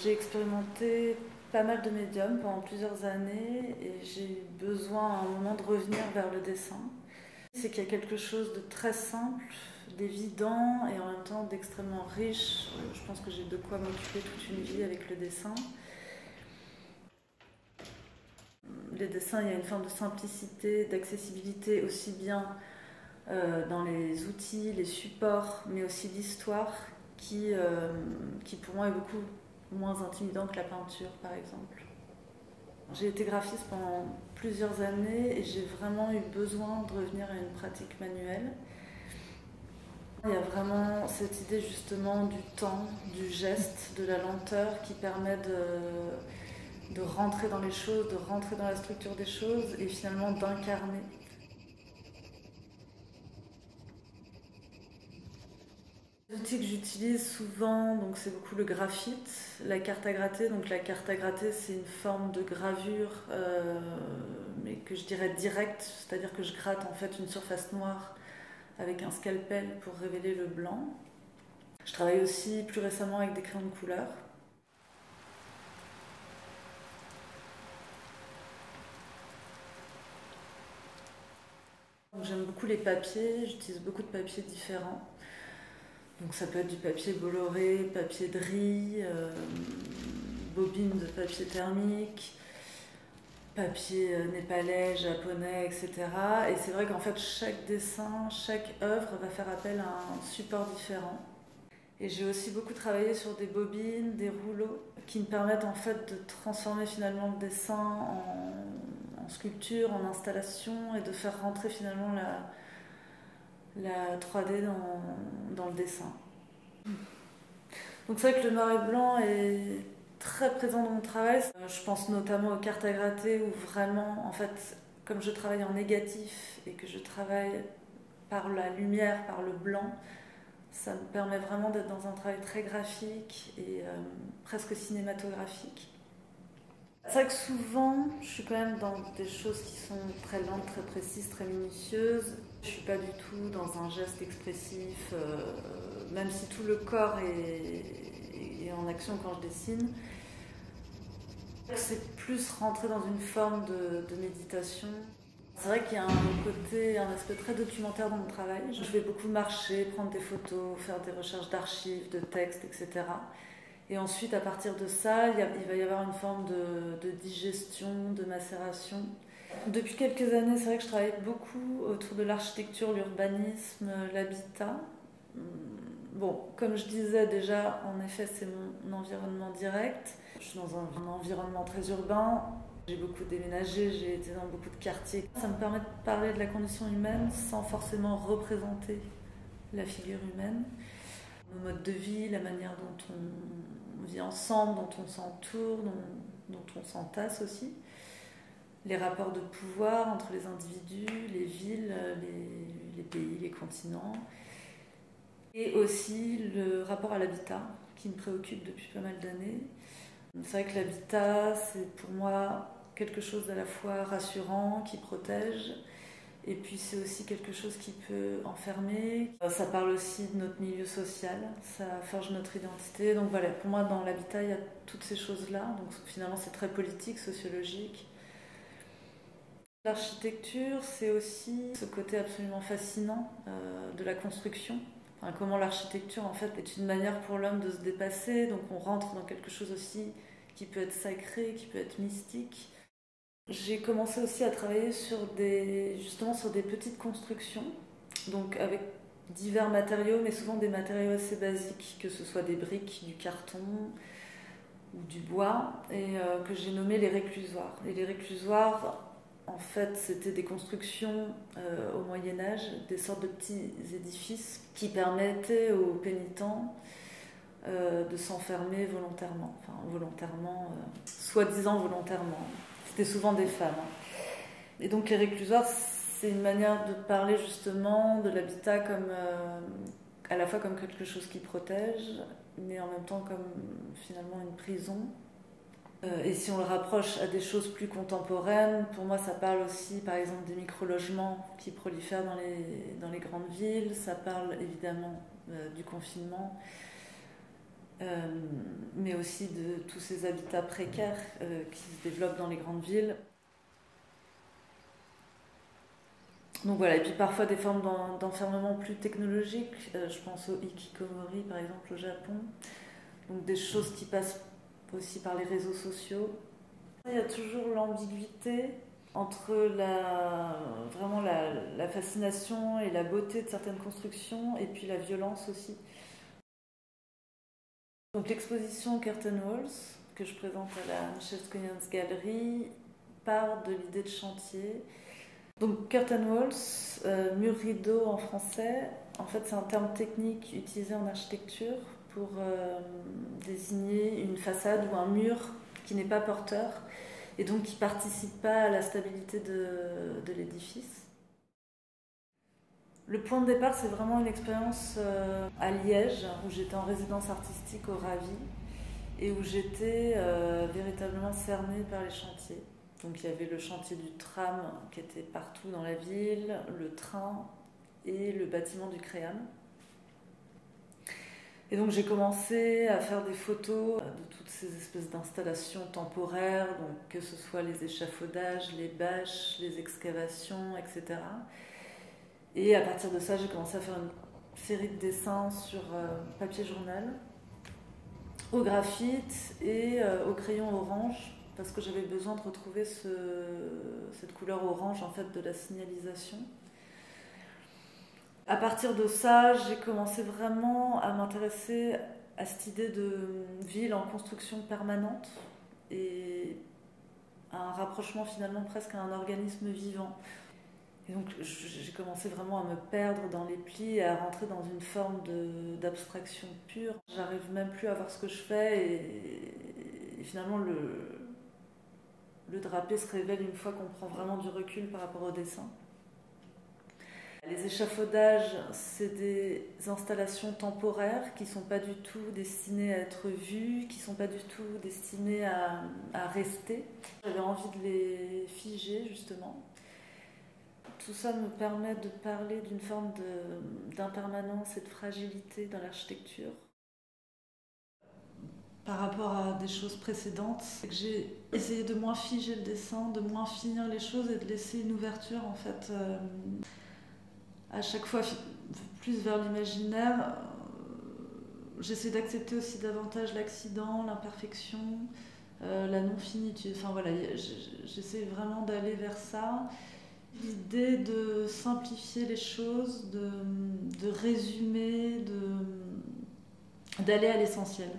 J'ai expérimenté pas mal de médiums pendant plusieurs années et j'ai eu besoin à un moment de revenir vers le dessin. C'est qu'il y a quelque chose de très simple, d'évident et en même temps d'extrêmement riche. Je pense que j'ai de quoi m'occuper toute une vie avec le dessin. Les dessins, il y a une forme de simplicité, d'accessibilité aussi bien dans les outils, les supports, mais aussi l'histoire qui pour moi est beaucoup moins intimidant que la peinture par exemple. J'ai été graphiste pendant plusieurs années et j'ai vraiment eu besoin de revenir à une pratique manuelle. Il y a vraiment cette idée justement du temps, du geste, de la lenteur qui permet de rentrer dans les choses, de rentrer dans la structure des choses et finalement d'incarner. Les outils que j'utilise souvent, donc c'est beaucoup le graphite, la carte à gratter. Donc la carte à gratter, c'est une forme de gravure, mais que je dirais directe, c'est-à-dire que je gratte en fait une surface noire avec un scalpel pour révéler le blanc. Je travaille aussi plus récemment avec des crayons de couleur. J'aime beaucoup les papiers, j'utilise beaucoup de papiers différents. Donc ça peut être du papier Bolloré, papier de riz, bobine de papier thermique, papier népalais, japonais, etc. Et c'est vrai qu'en fait chaque dessin, chaque œuvre va faire appel à un support différent. Et j'ai aussi beaucoup travaillé sur des bobines, des rouleaux, qui me permettent en fait de transformer finalement le dessin en sculpture, en installation, et de faire rentrer finalement la 3D dans le dessin. Donc c'est vrai que le noir et blanc est très présent dans mon travail. Je pense notamment aux cartes à gratter où vraiment, en fait, comme je travaille en négatif et que je travaille par la lumière, par le blanc, ça me permet vraiment d'être dans un travail très graphique et presque cinématographique. C'est vrai que souvent, je suis quand même dans des choses qui sont très lentes, très précises, très minutieuses. Je suis pas du tout dans un geste expressif, même si tout le corps est en action quand je dessine. C'est plus rentrer dans une forme de méditation. C'est vrai qu'il y a un aspect très documentaire dans mon travail. Je vais beaucoup marcher, prendre des photos, faire des recherches d'archives, de textes, etc. Et ensuite, à partir de ça, il va y avoir une forme de digestion, de macération. Depuis quelques années, c'est vrai que je travaille beaucoup autour de l'architecture, l'urbanisme, l'habitat. Bon, comme je disais déjà, en effet, c'est mon environnement direct. Je suis dans un environnement très urbain. J'ai beaucoup déménagé, j'ai été dans beaucoup de quartiers. Ça me permet de parler de la condition humaine sans forcément représenter la figure humaine. Nos modes de vie, la manière dont on vit ensemble, dont on s'entoure, dont on s'entasse aussi. Les rapports de pouvoir entre les individus, les villes, les pays, les continents. Et aussi le rapport à l'habitat qui me préoccupe depuis pas mal d'années. C'est vrai que l'habitat, c'est pour moi quelque chose d'à la fois rassurant, qui protège, et puis c'est aussi quelque chose qui peut enfermer. Ça parle aussi de notre milieu social, ça forge notre identité. Donc voilà, pour moi dans l'habitat, il y a toutes ces choses-là. Donc finalement c'est très politique, sociologique. L'architecture, c'est aussi ce côté absolument fascinant de la construction. Enfin, comment l'architecture en fait est une manière pour l'homme de se dépasser. Donc on rentre dans quelque chose aussi qui peut être sacré, qui peut être mystique. J'ai commencé aussi à travailler justement sur des petites constructions, donc avec divers matériaux, mais souvent des matériaux assez basiques, que ce soit des briques, du carton ou du bois, et que j'ai nommé les réclusoires. Et les réclusoires, en fait, c'était des constructions au Moyen-Âge, des sortes de petits édifices qui permettaient aux pénitents de s'enfermer volontairement, enfin volontairement, soi-disant volontairement. C'était souvent des femmes. Et donc les réclusoires, c'est une manière de parler justement de l'habitat comme à la fois comme quelque chose qui protège, mais en même temps comme finalement une prison. Et si on le rapproche à des choses plus contemporaines, pour moi ça parle aussi par exemple des micro-logements qui prolifèrent dans les grandes villes, ça parle évidemment du confinement. mais aussi de tous ces habitats précaires qui se développent dans les grandes villes. Donc voilà, et puis parfois des formes d'enfermement plus technologiques, je pense au hikikomori par exemple au Japon, donc des choses qui passent aussi par les réseaux sociaux. Il y a toujours l'ambiguïté entre vraiment la fascination et la beauté de certaines constructions et puis la violence aussi. Donc l'exposition Curtain Walls que je présente à la Michels-Koyens Galerie part de l'idée de chantier. Donc curtain walls, mur rideau en français, en fait c'est un terme technique utilisé en architecture pour désigner une façade ou un mur qui n'est pas porteur et donc qui ne participe pas à la stabilité de l'édifice. Le point de départ, c'est vraiment une expérience à Liège, où j'étais en résidence artistique au Ravi et où j'étais véritablement cernée par les chantiers. Donc il y avait le chantier du tram qui était partout dans la ville, le train et le bâtiment du Créam. Et donc j'ai commencé à faire des photos de toutes ces espèces d'installations temporaires, donc que ce soit les échafaudages, les bâches, les excavations, etc. Et à partir de ça, j'ai commencé à faire une série de dessins sur papier journal, au graphite et au crayon orange, parce que j'avais besoin de retrouver cette couleur orange en fait de la signalisation. À partir de ça, j'ai commencé vraiment à m'intéresser à cette idée de ville en construction permanente et à un rapprochement finalement presque à un organisme vivant. Et donc j'ai commencé vraiment à me perdre dans les plis et à rentrer dans une forme d'abstraction pure. J'arrive même plus à voir ce que je fais et finalement le drapé se révèle une fois qu'on prend vraiment du recul par rapport au dessin. Les échafaudages, c'est des installations temporaires qui ne sont pas du tout destinées à être vues, qui ne sont pas du tout destinées à rester. J'avais envie de les figer justement. Tout ça me permet de parler d'une forme d'impermanence et de fragilité dans l'architecture. Par rapport à des choses précédentes, c'est que j'ai essayé de moins figer le dessin, de moins finir les choses et de laisser une ouverture en fait à chaque fois plus vers l'imaginaire. J'essaie d'accepter aussi davantage l'accident, l'imperfection, la non-finitude. Enfin voilà, j'essaie vraiment d'aller vers ça. L'idée de simplifier les choses, de résumer, d'aller à l'essentiel.